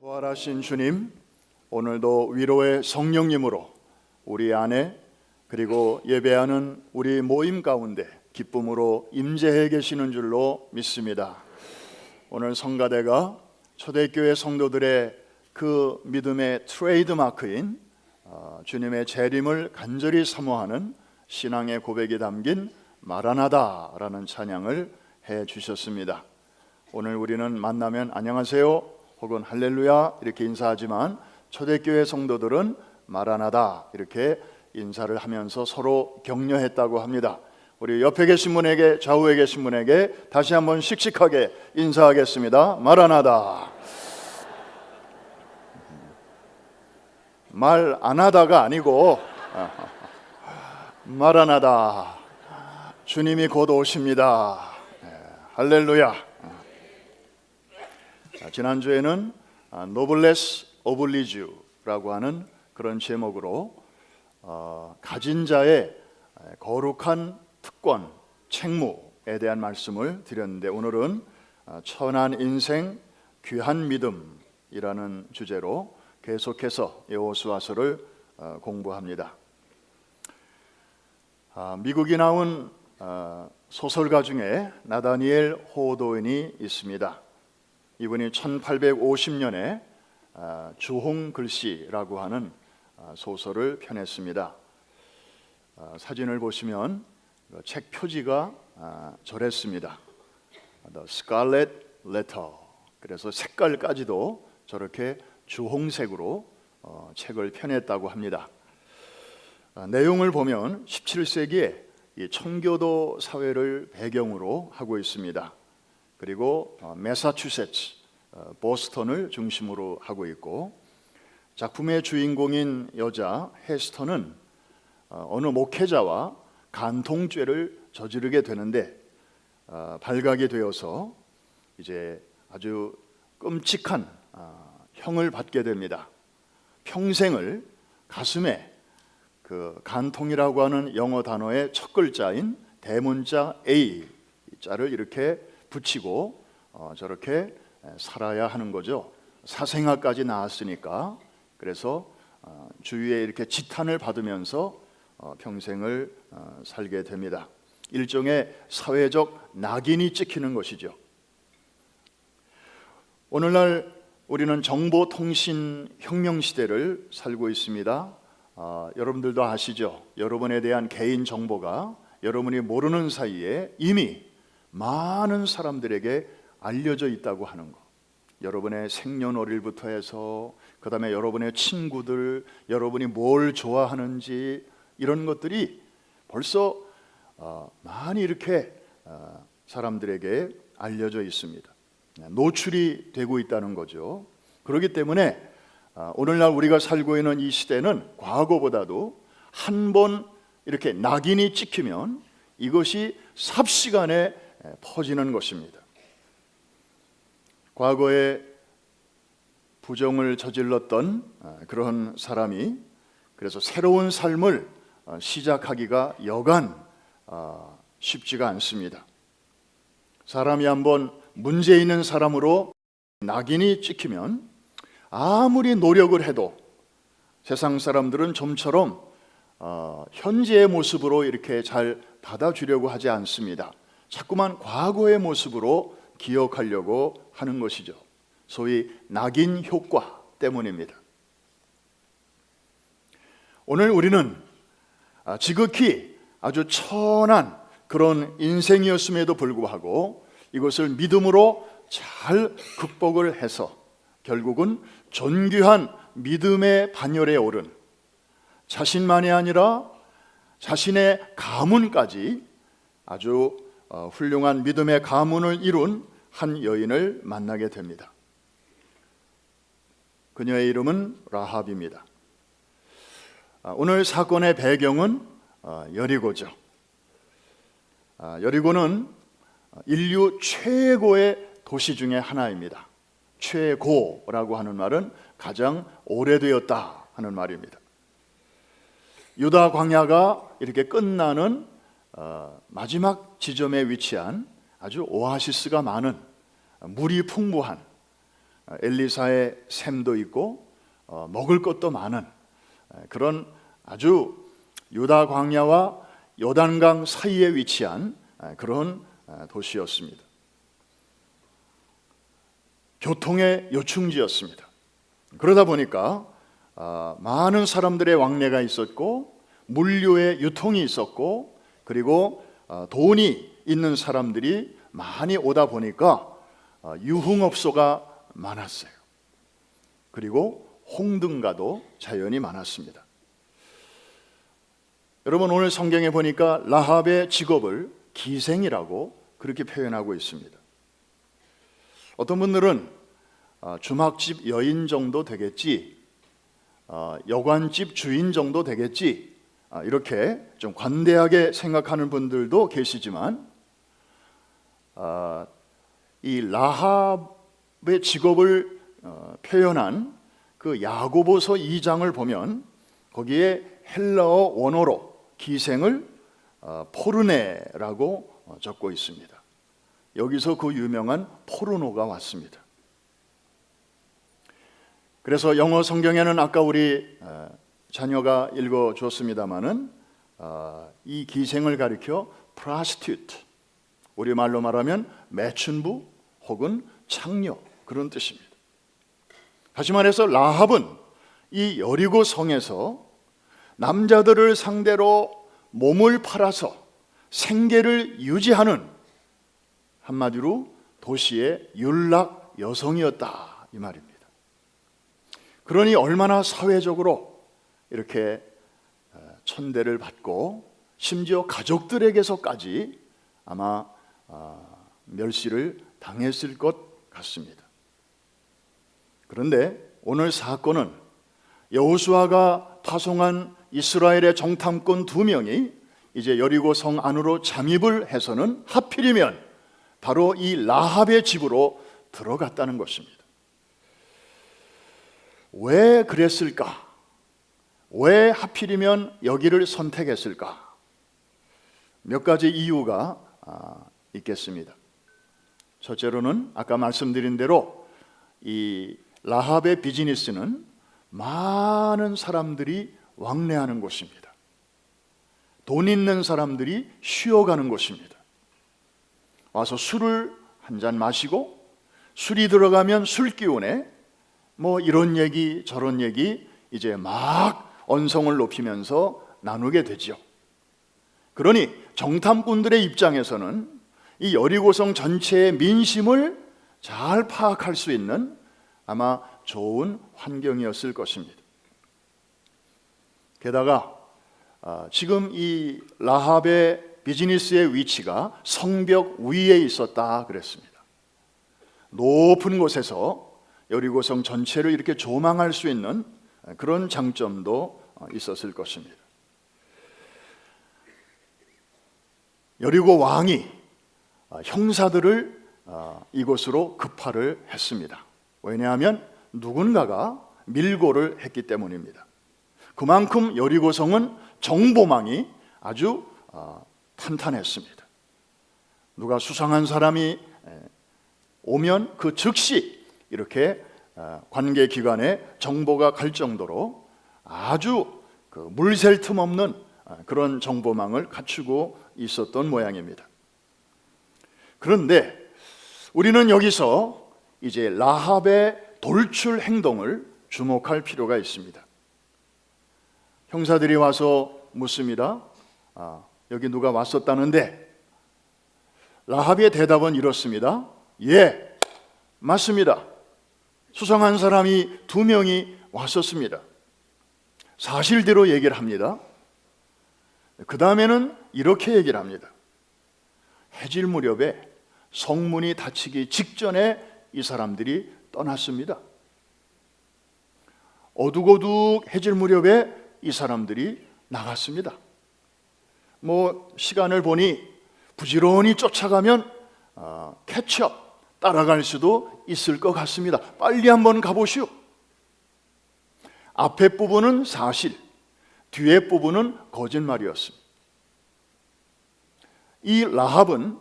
부활하신 주님, 오늘도 위로의 성령님으로 우리 안에 그리고 예배하는 우리 모임 가운데 기쁨으로 임재해 계시는 줄로 믿습니다. 오늘 성가대가 초대교회 성도들의 그 믿음의 트레이드마크인 주님의 재림을 간절히 사모하는 신앙의 고백이 담긴 마라나다라는 찬양을 해 주셨습니다. 오늘 우리는 만나면 안녕하세요 혹은 할렐루야 이렇게 인사하지만 초대교회 성도들은 마라나다 이렇게 인사를 하면서 서로 격려했다고 합니다. 우리 옆에 계신 분에게, 좌우에 계신 분에게 다시 한번 씩씩하게 인사하겠습니다. 마라나다. 말 안 하다가 아니고 마라나다. 주님이 곧 오십니다. 할렐루야. 지난주에는 노블레스 오블리주라고 하는 그런 제목으로 가진 자의 거룩한 특권, 책무에 대한 말씀을 드렸는데, 오늘은 천한 인생, 귀한 믿음이라는 주제로 계속해서 여호수아서를 공부합니다. 미국이 나온 소설가 중에 나다니엘 호도인이 있습니다. 이분이 1850년에 주홍글씨라고 하는 소설을 펴냈습니다. 사진을 보시면 책 표지가 저랬습니다. The Scarlet Letter. 그래서 색깔까지도 저렇게 주홍색으로 책을 펴냈다고 합니다. 내용을 보면 17세기에 이 청교도 사회를 배경으로 하고 있습니다. 그리고 매사추세츠, 보스턴을 중심으로 하고 있고, 작품의 주인공인 여자 헤스터는 어느 목회자와 간통죄를 저지르게 되는데 발각이 되어서 이제 아주 끔찍한 형을 받게 됩니다. 평생을 가슴에 그 간통이라고 하는 영어 단어의 첫 글자인 대문자 A 자를 이렇게 붙이고 저렇게 살아야 하는 거죠. 사생아까지 낳았으니까. 그래서 주위에 이렇게 지탄을 받으면서 평생을 살게 됩니다. 일종의 사회적 낙인이 찍히는 것이죠. 오늘날 우리는 정보통신 혁명 시대를 살고 있습니다. 여러분들도 아시죠? 여러분에 대한 개인 정보가 여러분이 모르는 사이에 이미 많은 사람들에게 알려져 있다고 하는 것. 여러분의 생년월일부터 해서 그 다음에 여러분의 친구들, 여러분이 뭘 좋아하는지 이런 것들이 벌써 많이 이렇게 사람들에게 알려져 있습니다. 노출이 되고 있다는 거죠. 그렇기 때문에 오늘날 우리가 살고 있는 이 시대는 과거보다도 한 번 이렇게 낙인이 찍히면 이것이 삽시간에 퍼지는 것입니다. 과거에 부정을 저질렀던 그런 사람이 그래서 새로운 삶을 시작하기가 여간 쉽지가 않습니다. 사람이 한번 문제 있는 사람으로 낙인이 찍히면 아무리 노력을 해도 세상 사람들은 좀처럼 현재의 모습으로 이렇게 잘 받아주려고 하지 않습니다. 자꾸만 과거의 모습으로 기억하려고 하는 것이죠. 소위 낙인 효과 때문입니다. 오늘 우리는 지극히 아주 천한 그런 인생이었음에도 불구하고 이것을 믿음으로 잘 극복을 해서 결국은 존귀한 믿음의 반열에 오른, 자신만이 아니라 자신의 가문까지 아주 훌륭한 믿음의 가문을 이룬 한 여인을 만나게 됩니다. 그녀의 이름은 라합입니다. 오늘 사건의 배경은 여리고죠. 여리고는 인류 최고의 도시 중에 하나입니다. 최고라고 하는 말은 가장 오래되었다 하는 말입니다. 유다 광야가 이렇게 끝나는 마지막 지점에 위치한 아주 오아시스가 많은 물이 풍부한 엘리사의 샘도 있고 먹을 것도 많은 그런 아주 유다 광야와 요단강 사이에 위치한 그런 도시였습니다. 교통의 요충지였습니다. 그러다 보니까 많은 사람들의 왕래가 있었고 물류의 유통이 있었고 그리고 돈이 있는 사람들이 많이 오다 보니까 유흥업소가 많았어요. 그리고 홍등가도 자연히 많았습니다. 여러분, 오늘 성경에 보니까 라합의 직업을 기생이라고 그렇게 표현하고 있습니다. 어떤 분들은 주막집 여인 정도 되겠지, 여관집 주인 정도 되겠지, 이렇게 좀 관대하게 생각하는 분들도 계시지만 이 라합의 직업을 표현한 그 야고보서 2장을 보면 거기에 헬라어 원어로 기생을 포르네라고 적고 있습니다. 여기서 그 유명한 포르노가 왔습니다. 그래서 영어 성경에는 아까 우리 자녀가 읽어줬습니다마는 이 기생을 가리켜 prostitute, 우리말로 말하면 매춘부 혹은 창녀, 그런 뜻입니다. 다시 말해서 라합은 이 여리고 성에서 남자들을 상대로 몸을 팔아서 생계를 유지하는, 한마디로 도시의 윤락 여성이었다, 이 말입니다. 그러니 얼마나 사회적으로 이렇게 천대를 받고 심지어 가족들에게서까지 아마 멸시를 당했을 것 같습니다. 그런데 오늘 사건은 여호수아가 파송한 이스라엘의 정탐꾼 2명이 이제 여리고 성 안으로 잠입을 해서는 하필이면 바로 이 라합의 집으로 들어갔다는 것입니다. 왜 그랬을까? 왜 하필이면 여기를 선택했을까? 몇 가지 이유가 있겠습니다. 첫째로는 아까 말씀드린 대로 이 라합의 비즈니스는 많은 사람들이 왕래하는 곳입니다. 돈 있는 사람들이 쉬어가는 곳입니다. 와서 술을 한 잔 마시고 술이 들어가면 술 기운에 뭐 이런 얘기 저런 얘기 이제 막 언성을 높이면서 나누게 되죠. 그러니 정탐꾼들의 입장에서는 이 여리고성 전체의 민심을 잘 파악할 수 있는 아마 좋은 환경이었을 것입니다. 게다가 지금 이 라합의 비즈니스의 위치가 성벽 위에 있었다 그랬습니다. 높은 곳에서 여리고성 전체를 이렇게 조망할 수 있는 그런 장점도 있었을 것입니다. 여리고 왕이 형사들을 이곳으로 급파를 했습니다. 왜냐하면 누군가가 밀고를 했기 때문입니다. 그만큼 여리고성은 정보망이 아주 탄탄했습니다. 누가 수상한 사람이 오면 그 즉시 이렇게 관계기관에 정보가 갈 정도로 아주 물샐 틈 없는 그런 정보망을 갖추고 있었던 모양입니다. 그런데 우리는 여기서 이제 라합의 돌출 행동을 주목할 필요가 있습니다. 형사들이 와서 묻습니다. 여기 누가 왔었다는데? 라합의 대답은 이렇습니다. 예, 맞습니다. 수상한 사람이 2명이 왔었습니다. 사실대로 얘기를 합니다. 그 다음에는 이렇게 얘기를 합니다. 해질 무렵에 성문이 닫히기 직전에 이 사람들이 떠났습니다. 어둑어둑 해질 무렵에 이 사람들이 나갔습니다. 뭐 시간을 보니 부지런히 쫓아가면 캐치업 따라갈 수도 있을 것 같습니다. 빨리 한번 가보시오. 앞에 부분은 사실, 뒤에 부분은 거짓말이었습니다. 이 라합은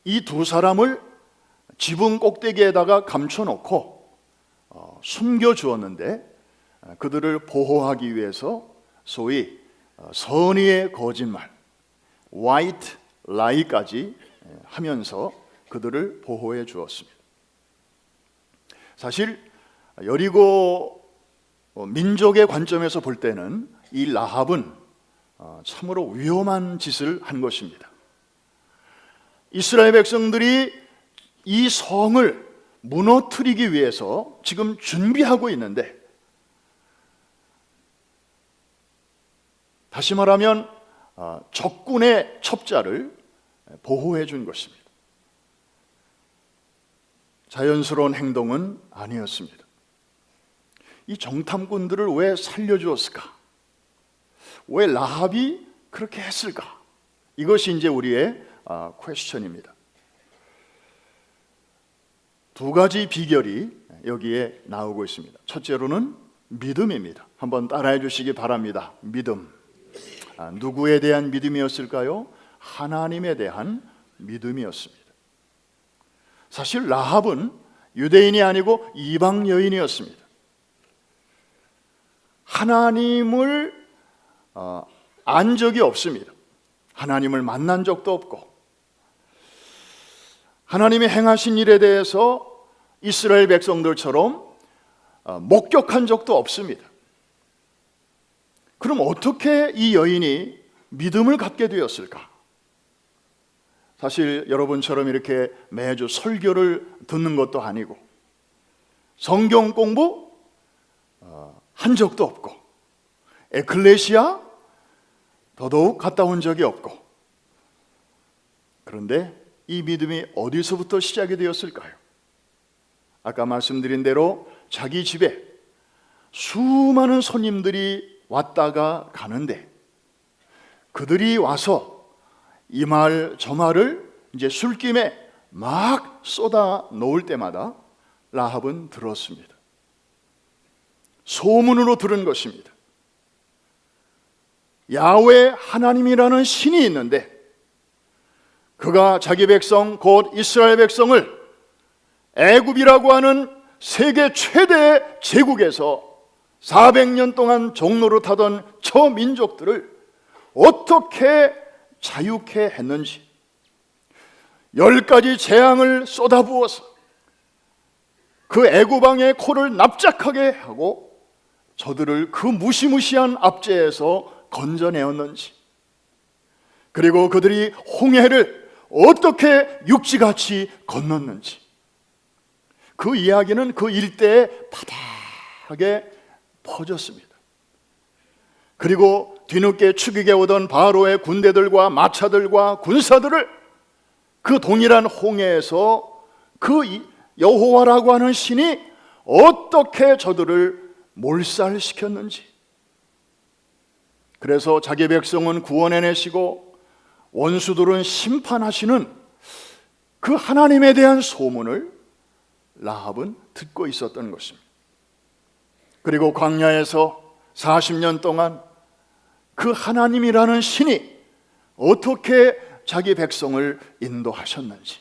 이 2 사람을 지붕 꼭대기에다가 감춰놓고 숨겨주었는데 그들을 보호하기 위해서 소위 선의의 거짓말, white lie까지 하면서 그들을 보호해 주었습니다. 사실 여리고 민족의 관점에서 볼 때는 이 라합은 참으로 위험한 짓을 한 것입니다. 이스라엘 백성들이 이 성을 무너뜨리기 위해서 지금 준비하고 있는데, 다시 말하면 적군의 첩자를 보호해 준 것입니다. 자연스러운 행동은 아니었습니다. 이 정탐꾼들을 왜 살려주었을까? 왜 라합이 그렇게 했을까? 이것이 이제 우리의 퀘스천입니다. 두 가지 비결이 여기에 나오고 있습니다. 첫째로는 믿음입니다. 한번 따라해 주시기 바랍니다. 믿음. 누구에 대한 믿음이었을까요? 하나님에 대한 믿음이었습니다. 사실 라합은 유대인이 아니고 이방 여인이었습니다. 하나님을 안 적이 없습니다. 하나님을 만난 적도 없고, 하나님이 행하신 일에 대해서 이스라엘 백성들처럼 목격한 적도 없습니다. 그럼 어떻게 이 여인이 믿음을 갖게 되었을까? 사실 여러분처럼 이렇게 매주 설교를 듣는 것도 아니고, 성경 공부 한 적도 없고, 에클레시아 더더욱 갔다 온 적이 없고, 그런데 이 믿음이 어디서부터 시작이 되었을까요? 아까 말씀드린 대로 자기 집에 수많은 손님들이 왔다가 가는데, 그들이 와서 이 말 저 말을 이제 술김에 막 쏟아 놓을 때마다 라합은 들었습니다. 소문으로 들은 것입니다. 야훼 하나님이라는 신이 있는데, 그가 자기 백성 곧 이스라엘 백성을 애굽이라고 하는 세계 최대의 제국에서 400년 동안 종로로 타던 저 민족들을 어떻게 자유케 했는지, 10가지 재앙을 쏟아부어서 그 애굽 왕의 코를 납작하게 하고 저들을 그 무시무시한 압제에서 건져내었는지, 그리고 그들이 홍해를 어떻게 육지같이 건넜는지, 그 이야기는 그 일대에 바닥에 퍼졌습니다. 그리고 뒤늦게 추격해 오던 바로의 군대들과 마차들과 군사들을 그 동일한 홍해에서 그 여호와라고 하는 신이 어떻게 저들을 몰살시켰는지, 그래서 자기 백성은 구원해내시고 원수들은 심판하시는 그 하나님에 대한 소문을 라합은 듣고 있었던 것입니다. 그리고 광야에서 40년 동안 그 하나님이라는 신이 어떻게 자기 백성을 인도하셨는지,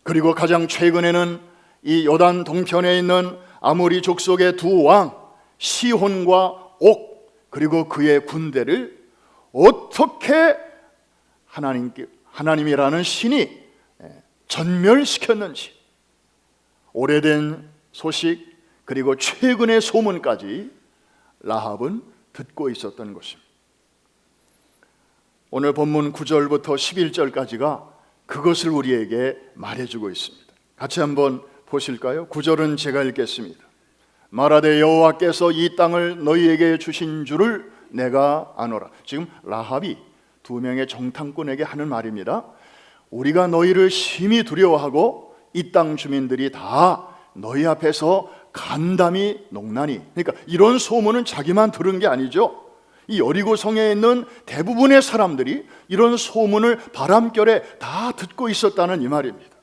그리고 가장 최근에는 이 요단 동편에 있는 아모리 족속의 두 왕 시혼과 옥, 그리고 그의 군대를 어떻게 하나님이라는 신이 전멸시켰는지, 오래된 소식 그리고 최근의 소문까지 라합은 듣고 있었던 것입니다. 오늘 본문 9절부터 11절까지가 그것을 우리에게 말해주고 있습니다. 같이 한번 보실까요? 9절은 제가 읽겠습니다. 말하되 여호와께서 이 땅을 너희에게 주신 줄을 내가 아노라. 지금 라합이 두 명의 정탐꾼에게 하는 말입니다. 우리가 너희를 심히 두려워하고 이 땅 주민들이 다 너희 앞에서 간담이 농나니. 그러니까 이런 소문은 자기만 들은 게 아니죠. 이 여리고 성에 있는 대부분의 사람들이 이런 소문을 바람결에 다 듣고 있었다는 이 말입니다.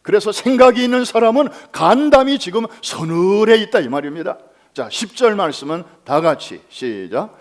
그래서 생각이 있는 사람은 간담이 지금 서늘해 있다 이 말입니다. 자, 10절 말씀은 다 같이 시작.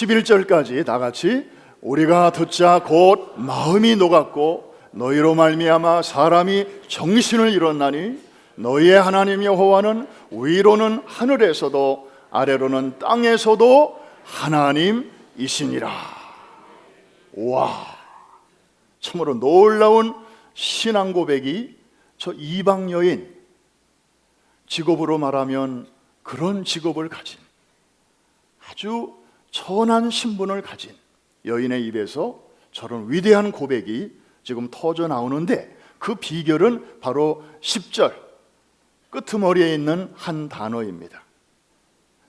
11절까지 다 같이 우리가 듣자 곧 마음이 녹았고 너희로 말미암아 사람이 정신을 잃었나니 너희의 하나님 여호와는 위로는 하늘에서도 아래로는 땅에서도 하나님이시니라. 와, 참으로 놀라운 신앙 고백이 저 이방 여인, 직업으로 말하면 그런 직업을 가진 아주 천한 신분을 가진 여인의 입에서 저런 위대한 고백이 지금 터져 나오는데, 그 비결은 바로 10절 끄트머리에 있는 한 단어입니다.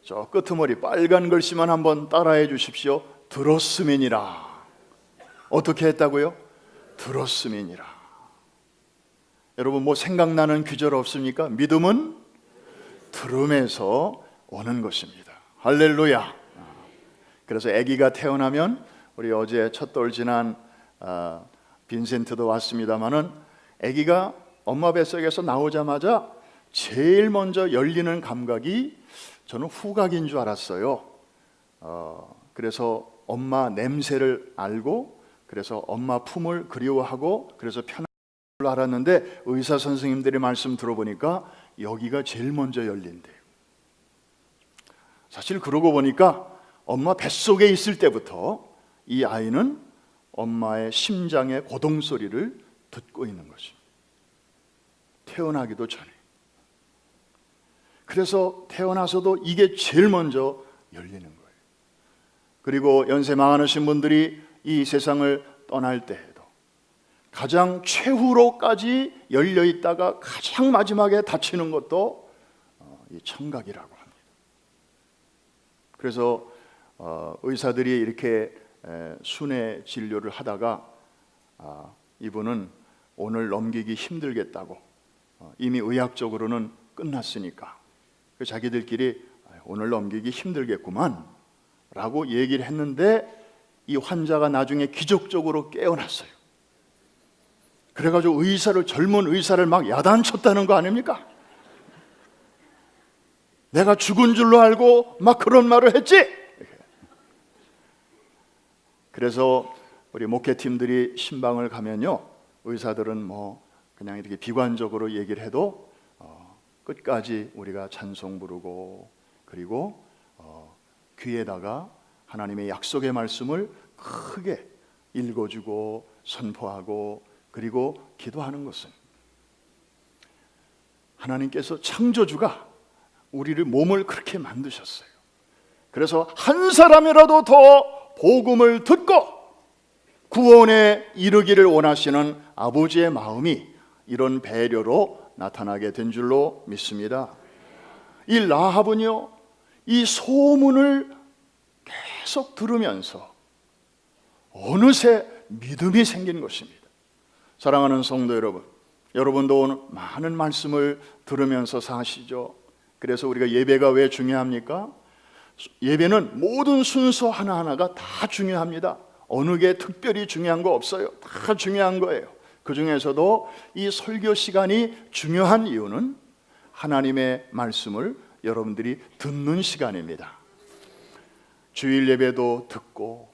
저 끄트머리 빨간 글씨만 한번 따라해 주십시오. 들었음이니라. 어떻게 했다고요? 들었음이니라. 여러분 뭐 생각나는 귀절 없습니까? 믿음은 들음에서 오는 것입니다. 할렐루야. 그래서 아기가 태어나면, 우리 어제 첫돌 지난 빈센트도 왔습니다마는, 아기가 엄마 뱃속에서 나오자마자 제일 먼저 열리는 감각이 저는 후각인 줄 알았어요. 그래서 엄마 냄새를 알고, 그래서 엄마 품을 그리워하고, 그래서 편한 줄 알았는데 의사 선생님들의 말씀 들어보니까 여기가 제일 먼저 열린대요. 사실 그러고 보니까 엄마 뱃속에 있을 때부터 이 아이는 엄마의 심장의 고동 소리를 듣고 있는 것입니다. 태어나기도 전에. 그래서 태어나서도 이게 제일 먼저 열리는 거예요. 그리고 연세 많으신 분들이 이 세상을 떠날 때에도 가장 최후로까지 열려 있다가 가장 마지막에 닫히는 것도 이 청각이라고 합니다. 그래서 의사들이 이렇게 순회 진료를 하다가 이분은 오늘 넘기기 힘들겠다고, 이미 의학적으로는 끝났으니까 자기들끼리 오늘 넘기기 힘들겠구만 라고 얘기를 했는데, 이 환자가 나중에 기적적으로 깨어났어요. 그래가지고 젊은 의사를 막 야단쳤다는 거 아닙니까? 내가 죽은 줄로 알고 막 그런 말을 했지? 그래서 우리 목회팀들이 신방을 가면요, 의사들은 뭐 그냥 이렇게 비관적으로 얘기를 해도 끝까지 우리가 찬송 부르고, 그리고 귀에다가 하나님의 약속의 말씀을 크게 읽어주고 선포하고, 그리고 기도하는 것은 하나님께서 창조주가 우리를 몸을 그렇게 만드셨어요. 그래서 한 사람이라도 더 복음을 듣고 구원에 이르기를 원하시는 아버지의 마음이 이런 배려로 나타나게 된 줄로 믿습니다. 이 라합은요, 이 소문을 계속 들으면서 어느새 믿음이 생긴 것입니다. 사랑하는 성도 여러분, 여러분도 오늘 많은 말씀을 들으면서 사시죠. 그래서 우리가 예배가 왜 중요합니까? 예배는 모든 순서 하나하나가 다 중요합니다. 어느 게 특별히 중요한 거 없어요. 다 중요한 거예요. 그 중에서도 이 설교 시간이 중요한 이유는 하나님의 말씀을 여러분들이 듣는 시간입니다. 주일 예배도 듣고,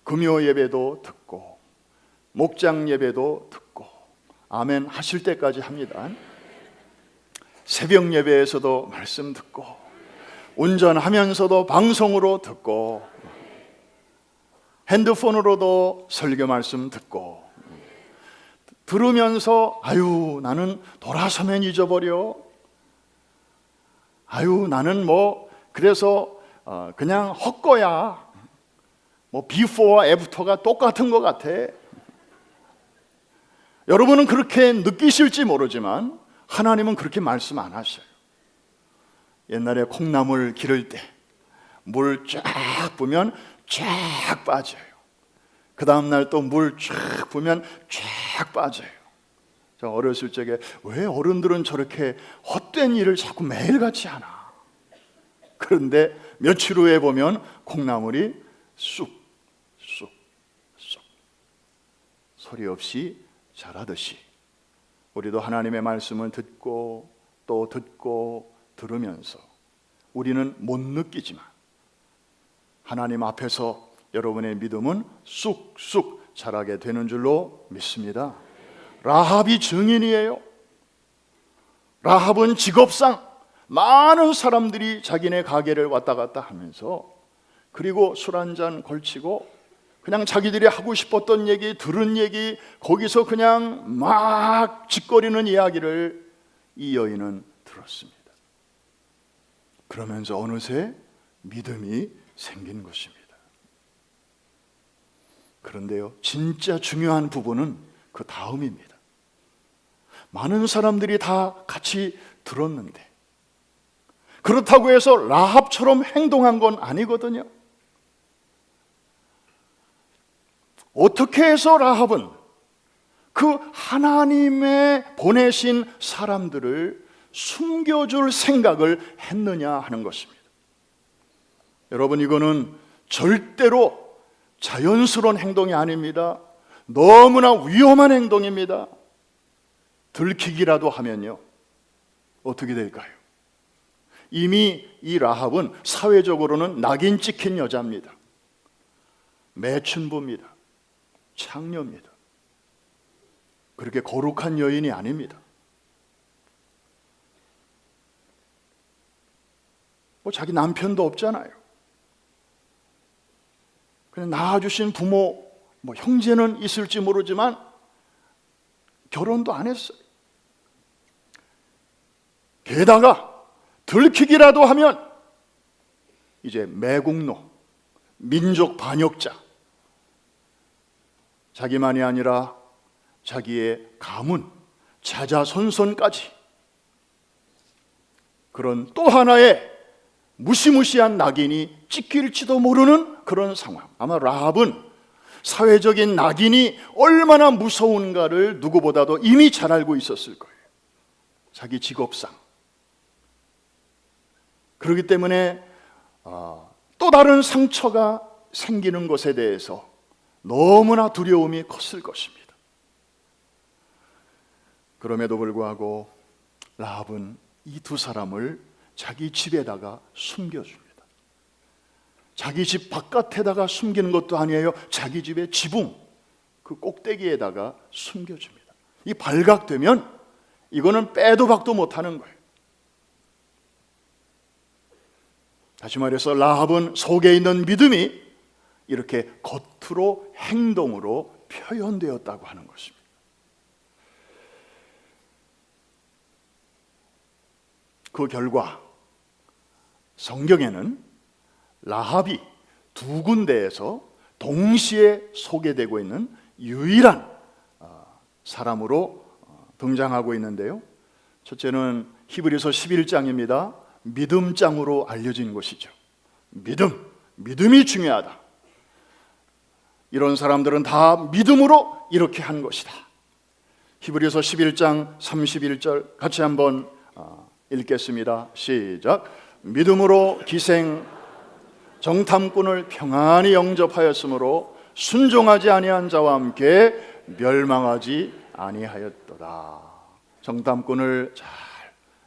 금요 예배도 듣고, 목장 예배도 듣고, 아멘 하실 때까지 합니다. 새벽 예배에서도 말씀 듣고, 운전하면서도 방송으로 듣고, 핸드폰으로도 설교 말씀 듣고, 들으면서 아유 나는 돌아서면 잊어버려, 아유 나는 뭐 그래서 그냥 헛거야, 뭐 비포와 애프터가 똑같은 것 같아. 여러분은 그렇게 느끼실지 모르지만 하나님은 그렇게 말씀 안 하셔요. 옛날에 콩나물 기를 때 물 쫙 부으면 쫙 빠져요. 그 다음날 또 물 쫙 부으면 쫙 빠져요. 저 어렸을 적에 왜 어른들은 저렇게 헛된 일을 자꾸 매일같이 하나. 그런데 며칠 후에 보면 콩나물이 쑥 소리 없이 자라듯이 우리도 하나님의 말씀을 듣고 또 듣고 들으면서 우리는 못 느끼지만 하나님 앞에서 여러분의 믿음은 쑥쑥 자라게 되는 줄로 믿습니다. 라합이 증인이에요. 라합은 직업상 많은 사람들이 자기네 가게를 왔다 갔다 하면서, 그리고 술 한잔 걸치고 그냥 자기들이 하고 싶었던 얘기, 들은 얘기, 거기서 그냥 막 짓거리는 이야기를 이 여인은 들었습니다. 그러면서 어느새 믿음이 생긴 것입니다. 그런데요, 진짜 중요한 부분은 그 다음입니다. 많은 사람들이 다 같이 들었는데 그렇다고 해서 라합처럼 행동한 건 아니거든요. 어떻게 해서 라합은 그 하나님의 보내신 사람들을 숨겨줄 생각을 했느냐 하는 것입니다. 여러분, 이거는 절대로 자연스러운 행동이 아닙니다. 너무나 위험한 행동입니다. 들키기라도 하면요, 어떻게 될까요? 이미 이 라합은 사회적으로는 낙인 찍힌 여자입니다. 매춘부입니다. 창녀입니다. 그렇게 거룩한 여인이 아닙니다. 자기 남편도 없잖아요. 그냥 낳아주신 부모, 형제는 있을지 모르지만 결혼도 안 했어요. 게다가 들키기라도 하면 이제 매국노, 민족 반역자, 자기만이 아니라 자기의 가문, 자자손손까지 그런 또 하나의 무시무시한 낙인이 찍힐지도 모르는 그런 상황. 아마 라합은 사회적인 낙인이 얼마나 무서운가를 누구보다도 이미 잘 알고 있었을 거예요. 자기 직업상. 그렇기 때문에 또 다른 상처가 생기는 것에 대해서 너무나 두려움이 컸을 것입니다. 그럼에도 불구하고 라합은 이 두 사람을 자기 집에다가 숨겨줍니다. 자기 집 바깥에다가 숨기는 것도 아니에요. 자기 집의 지붕, 그 꼭대기에다가 숨겨줍니다. 이 발각되면 이거는 빼도 박도 못하는 거예요. 다시 말해서 라합은 속에 있는 믿음이 이렇게 겉으로 행동으로 표현되었다고 하는 것입니다. 그 결과 성경에는 라합이 두 군데에서 동시에 소개되고 있는 유일한 사람으로 등장하고 있는데요. 첫째는 히브리서 11장입니다. 믿음장으로 알려진 것이죠. 믿음이 중요하다. 이런 사람들은 다 믿음으로 이렇게 한 것이다. 히브리서 11장 31절 같이 한번 읽겠습니다. 시작. 믿음으로 기생 정탐꾼을 평안히 영접하였으므로 순종하지 아니한 자와 함께 멸망하지 아니하였도다. 정탐꾼을 잘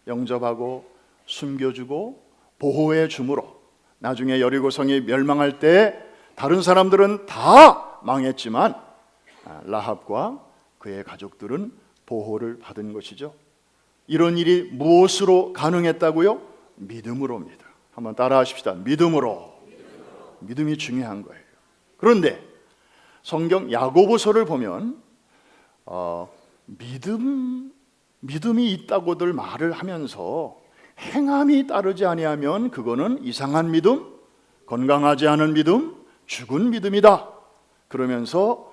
영접하고 숨겨주고 보호해 주므로 나중에 여리고성이 멸망할 때 다른 사람들은 다 망했지만 라합과 그의 가족들은 보호를 받은 것이죠. 이런 일이 무엇으로 가능했다고요? 믿음으로입니다. 한번 따라 하십시다. 믿음으로. 믿음이 중요한 거예요. 그런데 성경 야고보서를 보면 믿음이 있다고들 말을 하면서 행함이 따르지 아니하면 그거는 이상한 믿음, 건강하지 않은 믿음, 죽은 믿음이다. 그러면서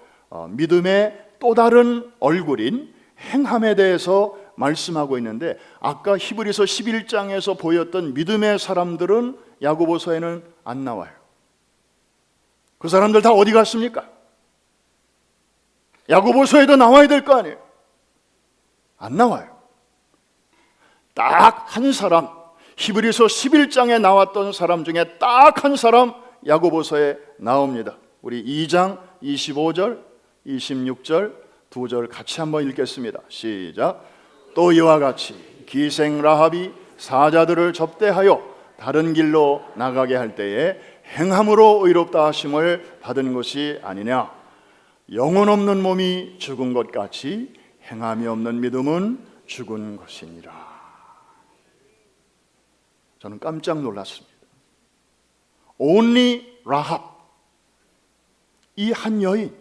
믿음의 또 다른 얼굴인 행함에 대해서 말씀하고 있는데, 아까 히브리서 11장에서 보였던 믿음의 사람들은 야고보서에는 안 나와요. 그 사람들 다 어디 갔습니까? 야고보서에도 나와야 될 거 아니에요. 안 나와요. 딱 한 사람, 히브리서 11장에 나왔던 사람 중에 딱 한 사람 야고보서에 나옵니다. 우리 2장 25절, 26절 두 절 같이 한번 읽겠습니다. 시작. 또 이와 같이 기생 라합이 사자들을 접대하여 다른 길로 나가게 할 때에 행함으로 의롭다 하심을 받은 것이 아니냐. 영혼 없는 몸이 죽은 것 같이 행함이 없는 믿음은 죽은 것이니라. 저는 깜짝 놀랐습니다. Only 라합, 이 한 여인,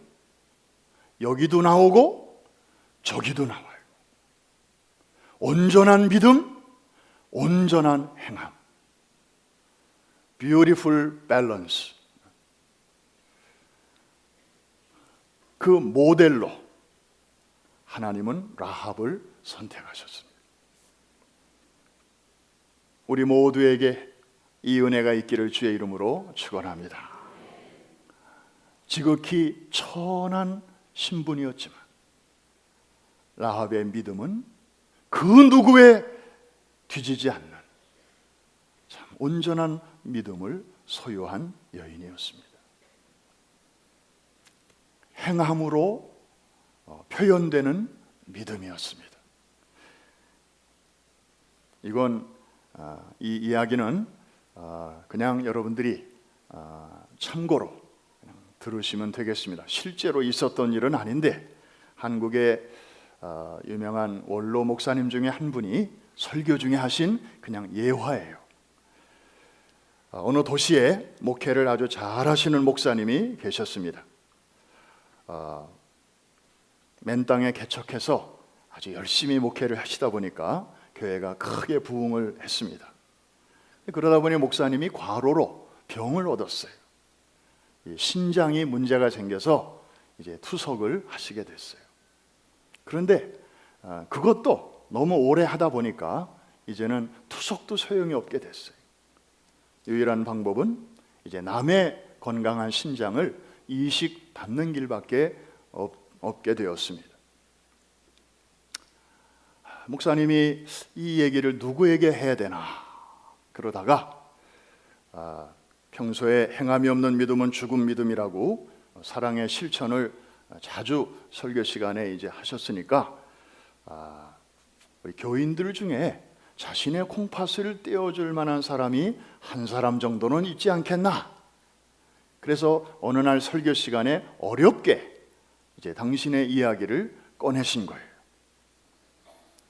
여기도 나오고 저기도 나와요. 온전한 믿음, 온전한 행함. Beautiful balance. 그 모델로 하나님은 라합을 선택하셨습니다. 우리 모두에게 이 은혜가 있기를 주의 이름으로 축원합니다. 지극히 천한 신분이었지만 라합의 믿음은 그 누구에 뒤지지 않는 참 온전한 믿음을 소유한 여인이었습니다. 행함으로 표현되는 믿음이었습니다. 이건 이 이야기는 그냥 여러분들이 참고로 그냥 들으시면 되겠습니다. 실제로 있었던 일은 아닌데 한국의 유명한 원로 목사님 중에 한 분이 설교 중에 하신 그냥 예화예요. 어느 도시에 목회를 아주 잘하시는 목사님이 계셨습니다. 맨 땅에 개척해서 아주 열심히 목회를 하시다 보니까 교회가 크게 부흥을 했습니다. 그러다 보니 목사님이 과로로 병을 얻었어요. 신장이 문제가 생겨서 이제 투석을 하시게 됐어요. 그런데 그것도 너무 오래 하다 보니까 이제는 투석도 소용이 없게 됐어요. 유일한 방법은 이제 남의 건강한 신장을 이식 받는 길밖에 없게 되었습니다. 목사님이 이 얘기를 누구에게 해야 되나 그러다가 평소에 행함이 없는 믿음은 죽은 믿음이라고 사랑의 실천을 자주 설교 시간에 이제 하셨으니까 우리 교인들 중에 자신의 콩팥을 떼어줄 만한 사람이 한 사람 정도는 있지 않겠나. 그래서 어느 날 설교 시간에 어렵게 이제 당신의 이야기를 꺼내신 거예요.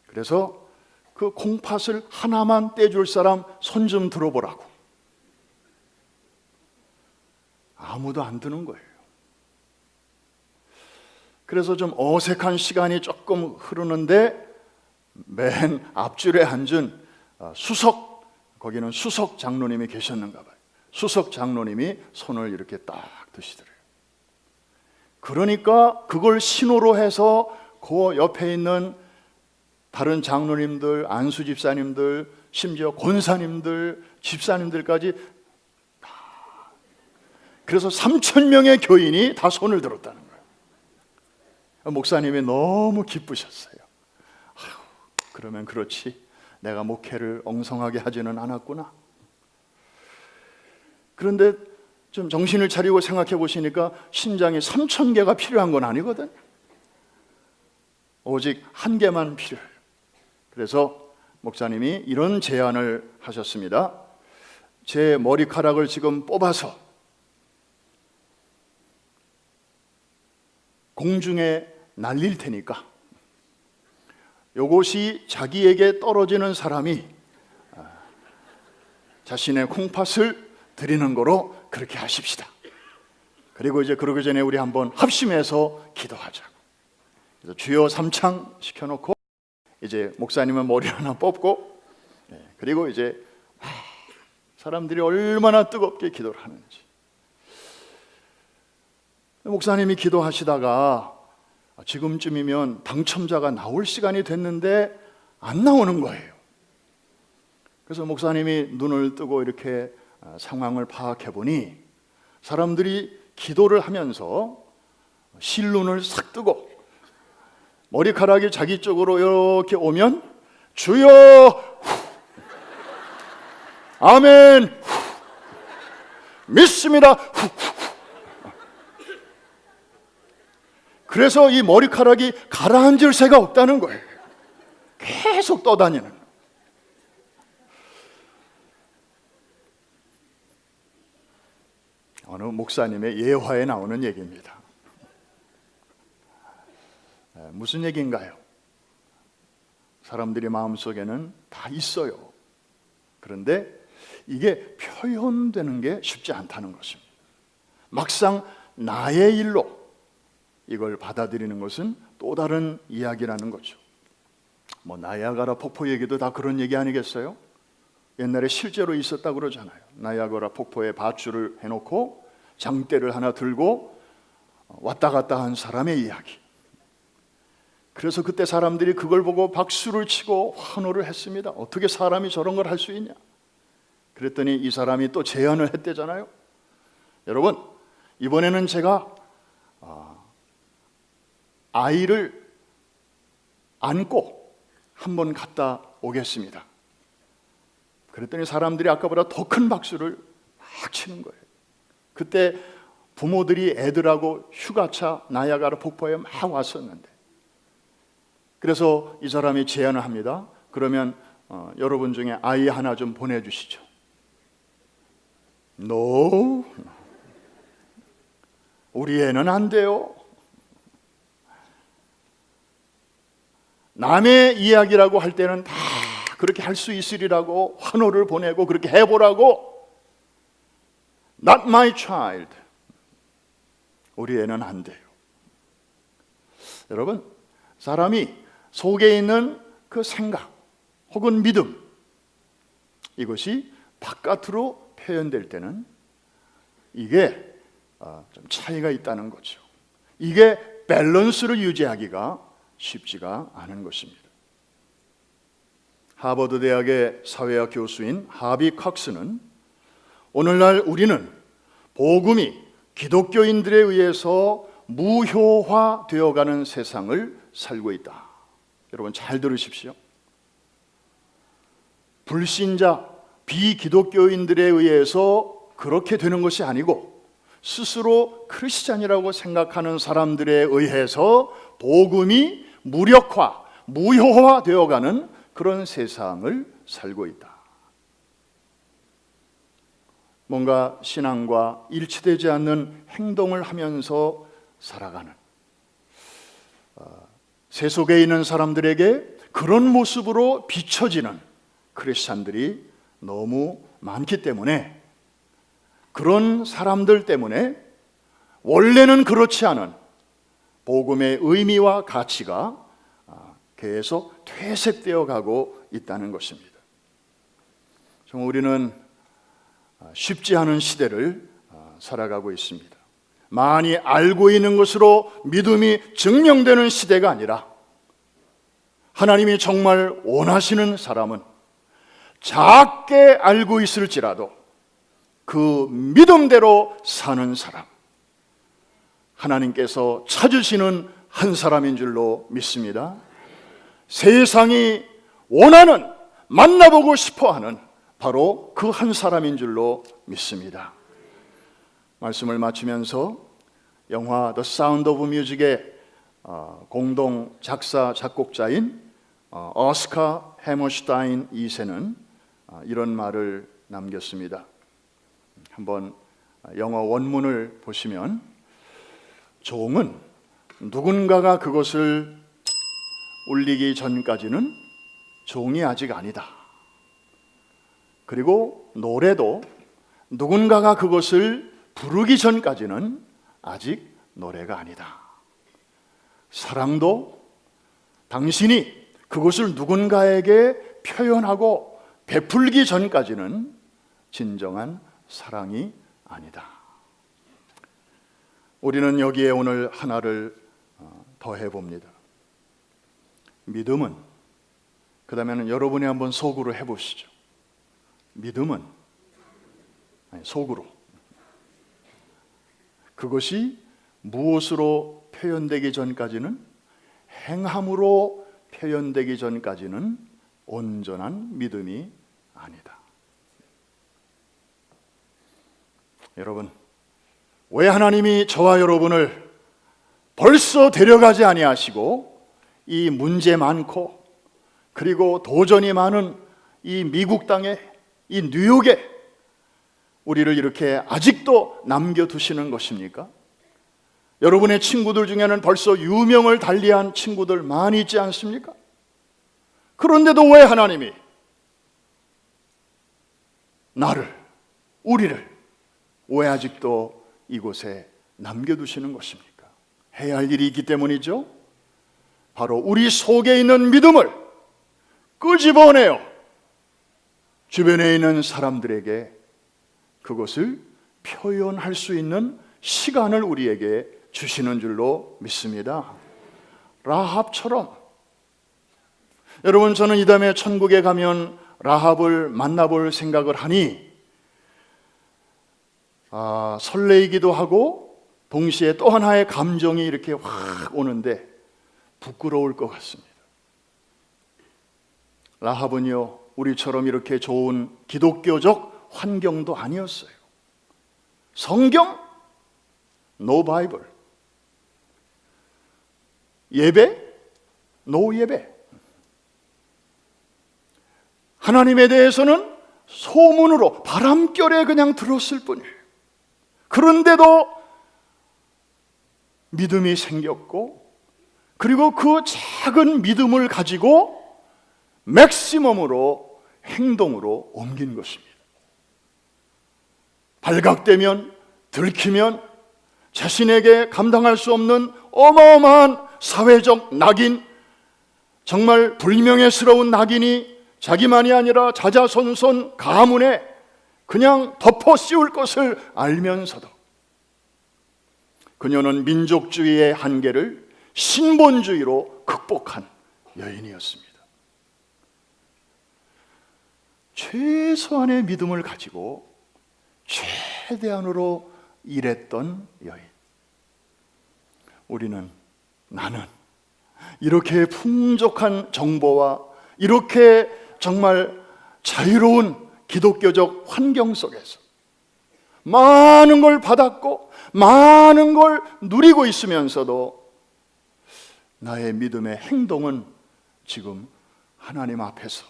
그래서 그 콩팥을 하나만 떼줄 사람 손 좀 들어보라고. 아무도 안 드는 거예요. 그래서 좀 어색한 시간이 조금 흐르는데 맨 앞줄에 앉은 거기는 수석 장로님이 계셨는가 봐요. 수석 장로님이 손을 이렇게 딱 드시더래요. 그러니까 그걸 신호로 해서 그 옆에 있는 다른 장로님들, 안수 집사님들, 심지어 권사님들, 집사님들까지 다, 그래서 3,000명의 교인이 다 손을 들었다는 거예요. 목사님이 너무 기쁘셨어요. 그러면 그렇지, 내가 목회를 엉성하게 하지는 않았구나. 그런데 좀 정신을 차리고 생각해 보시니까 신장이 3,000개가 필요한 건 아니거든. 오직 한 개만 필요해요. 그래서 목사님이 이런 제안을 하셨습니다. 제 머리카락을 지금 뽑아서 공중에 날릴 테니까 요것이 자기에게 떨어지는 사람이 자신의 콩팥을 드리는 거로 그렇게 하십시다. 그리고 이제 그러기 전에 우리 한번 합심해서 기도하자고. 그래서 주여 삼창 시켜놓고 이제 목사님은 머리 하나 뽑고, 그리고 이제 사람들이 얼마나 뜨겁게 기도를 하는지. 목사님이 기도하시다가 지금쯤이면 당첨자가 나올 시간이 됐는데 안 나오는 거예요. 그래서 목사님이 눈을 뜨고 이렇게 상황을 파악해 보니 사람들이 기도를 하면서 실눈을 싹 뜨고 머리카락이 자기 쪽으로 이렇게 오면 주여 아멘 믿습니다. 그래서 이 머리카락이 가라앉을 새가 없다는 거예요. 계속 떠다니는. 어느 목사님의 예화에 나오는 얘기입니다. 무슨 얘기인가요? 사람들이 마음속에는 다 있어요. 그런데 이게 표현되는 게 쉽지 않다는 것입니다. 막상 나의 일로 이걸 받아들이는 것은 또 다른 이야기라는 거죠. 뭐 나야가라 폭포 얘기도 다 그런 얘기 아니겠어요? 옛날에 실제로 있었다고 그러잖아요. 나야가라 폭포에 밧줄을 해놓고 장대를 하나 들고 왔다 갔다 한 사람의 이야기. 그래서 그때 사람들이 그걸 보고 박수를 치고 환호를 했습니다. 어떻게 사람이 저런 걸 할 수 있냐? 그랬더니 이 사람이 또 제안을 했대잖아요. 여러분, 이번에는 제가 아이를 안고 한번 갔다 오겠습니다. 그랬더니 사람들이 아까보다 더 큰 박수를 막 치는 거예요. 그때 부모들이 애들하고 휴가차 나야가라 폭포에 막 왔었는데, 그래서 이 사람이 제안을 합니다. 그러면 여러분 중에 아이 하나 좀 보내주시죠. No, 우리 애는 안 돼요. 남의 이야기라고 할 때는 다 그렇게 할 수 있으리라고 환호를 보내고 그렇게 해보라고. Not my child. 우리 애는 안 돼요. 여러분, 사람이 속에 있는 그 생각 혹은 믿음, 이것이 바깥으로 표현될 때는 이게 좀 차이가 있다는 거죠. 이게 밸런스를 유지하기가 쉽지가 않은 것입니다. 하버드 대학의 사회학 교수인 하비 칵스는 오늘날 우리는 복음이 기독교인들에 의해서 무효화되어가는 세상을 살고 있다. 여러분 잘 들으십시오. 불신자, 비기독교인들에 의해서 그렇게 되는 것이 아니고 스스로 크리스찬이라고 생각하는 사람들에 의해서 복음이 무력화, 무효화되어가는 그런 세상을 살고 있다. 뭔가 신앙과 일치되지 않는 행동을 하면서 살아가는 세속에 있는 사람들에게 그런 모습으로 비춰지는 크리스찬들이 너무 많기 때문에, 그런 사람들 때문에 원래는 그렇지 않은 복음의 의미와 가치가 계속 퇴색되어 가고 있다는 것입니다. 정말 우리는 쉽지 않은 시대를 살아가고 있습니다. 많이 알고 있는 것으로 믿음이 증명되는 시대가 아니라 하나님이 정말 원하시는 사람은 작게 알고 있을지라도 그 믿음대로 사는 사람, 하나님께서 찾으시는 한 사람인 줄로 믿습니다. 세상이 원하는, 만나보고 싶어하는 바로 그 한 사람인 줄로 믿습니다. 말씀을 마치면서 영화 The Sound of Music의 공동 작사 작곡자인 오스카 해머슈타인 2세는 이런 말을 남겼습니다. 한번 영어 원문을 보시면, 종은 누군가가 그것을 울리기 전까지는 종이 아직 아니다. 그리고 노래도 누군가가 그것을 부르기 전까지는 아직 노래가 아니다. 사랑도 당신이 그것을 누군가에게 표현하고 베풀기 전까지는 진정한 사랑이 아니다. 우리는 여기에 오늘 하나를 더해 봅니다. 믿음은, 그 다음에는 여러분이 한번 속으로 해보시죠. 믿음은, 속으로, 그것이 무엇으로 표현되기 전까지는, 행함으로 표현되기 전까지는 온전한 믿음이 아니다. 여러분, 왜 하나님이 저와 여러분을 벌써 데려가지 아니하시고 이 문제 많고 그리고 도전이 많은 이 미국 땅에, 이 뉴욕에 우리를 이렇게 아직도 남겨두시는 것입니까? 여러분의 친구들 중에는 벌써 유명을 달리한 친구들 많이 있지 않습니까? 그런데도 왜 하나님이 나를, 우리를 왜 아직도 이곳에 남겨두시는 것입니까? 해야 할 일이 있기 때문이죠. 바로 우리 속에 있는 믿음을 끄집어내어 주변에 있는 사람들에게 그것을 표현할 수 있는 시간을 우리에게 주시는 줄로 믿습니다. 라합처럼. 여러분, 저는 이 다음에 천국에 가면 라합을 만나볼 생각을 하니 설레이기도 하고 동시에 또 하나의 감정이 이렇게 확 오는데 부끄러울 것 같습니다. 라합은요, 우리처럼 이렇게 좋은 기독교적 환경도 아니었어요. 성경? No Bible. 예배? No 예배. 하나님에 대해서는 소문으로 바람결에 그냥 들었을 뿐이에요. 그런데도 믿음이 생겼고, 그리고 그 작은 믿음을 가지고 맥시멈으로 행동으로 옮긴 것입니다. 발각되면, 들키면 자신에게 감당할 수 없는 어마어마한 사회적 낙인, 정말 불명예스러운 낙인이 자기만이 아니라 자자손손 가문에 그냥 덮어 씌울 것을 알면서도 그녀는 민족주의의 한계를 신본주의로 극복한 여인이었습니다. 최소한의 믿음을 가지고 최대한으로 일했던 여인. 나는 이렇게 풍족한 정보와 이렇게 정말 자유로운 기독교적 환경 속에서 많은 걸 받았고 많은 걸 누리고 있으면서도 나의 믿음의 행동은 지금 하나님 앞에서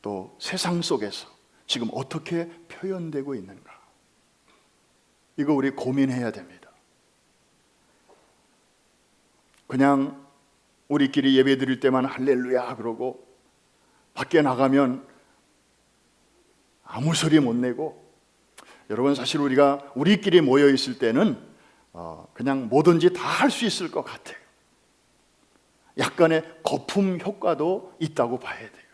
또 세상 속에서 지금 어떻게 표현되고 있는가? 이거 우리 고민해야 됩니다. 그냥 우리끼리 예배 드릴 때만 할렐루야 그러고 밖에 나가면 아무 소리 못 내고, 여러분 사실 우리가 우리끼리 모여 있을 때는 그냥 뭐든지 다 할 수 있을 것 같아요. 약간의 거품 효과도 있다고 봐야 돼요.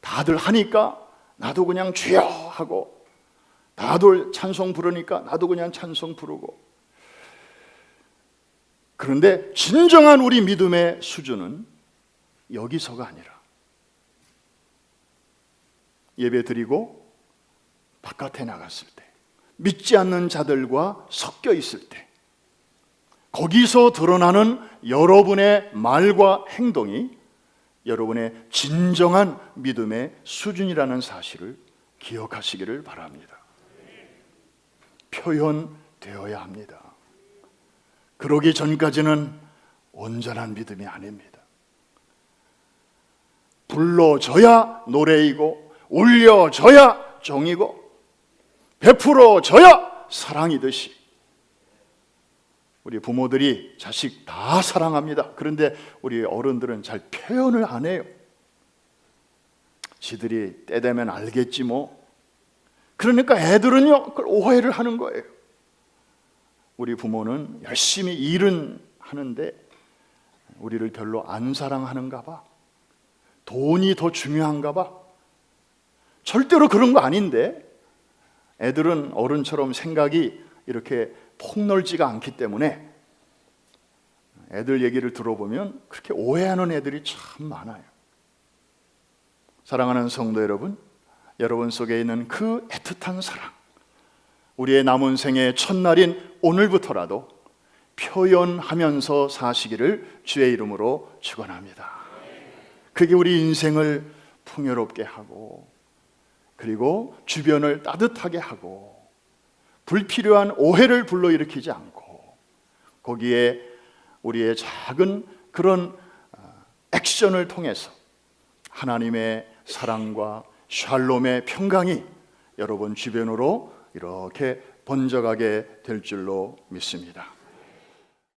다들 하니까 나도 그냥 주여 하고, 다들 찬송 부르니까 나도 그냥 찬송 부르고. 그런데 진정한 우리 믿음의 수준은 여기서가 아니라 예배 드리고 바깥에 나갔을 때, 믿지 않는 자들과 섞여 있을 때, 거기서 드러나는 여러분의 말과 행동이 여러분의 진정한 믿음의 수준이라는 사실을 기억하시기를 바랍니다. 표현되어야 합니다. 그러기 전까지는 온전한 믿음이 아닙니다. 불러줘야 노래이고, 울려줘야 종이고, 베풀어줘야 사랑이듯이 우리 부모들이 자식 다 사랑합니다. 그런데 우리 어른들은 잘 표현을 안 해요. 지들이 때 되면 알겠지 뭐. 그러니까 애들은요, 그걸 오해를 하는 거예요. 우리 부모는 열심히 일은 하는데 우리를 별로 안 사랑하는가 봐. 돈이 더 중요한가 봐. 절대로 그런 거 아닌데, 애들은 어른처럼 생각이 이렇게 폭넓지가 않기 때문에 애들 얘기를 들어보면 그렇게 오해하는 애들이 참 많아요. 사랑하는 성도 여러분, 여러분 속에 있는 그 애틋한 사랑, 우리의 남은 생의 첫날인 오늘부터라도 표현하면서 사시기를 주의 이름으로 축원합니다. 그게 우리 인생을 풍요롭게 하고, 그리고 주변을 따뜻하게 하고, 불필요한 오해를 불러일으키지 않고, 거기에 우리의 작은 그런 액션을 통해서 하나님의 사랑과 샬롬의 평강이 여러분 주변으로 이렇게 번져가게 될 줄로 믿습니다.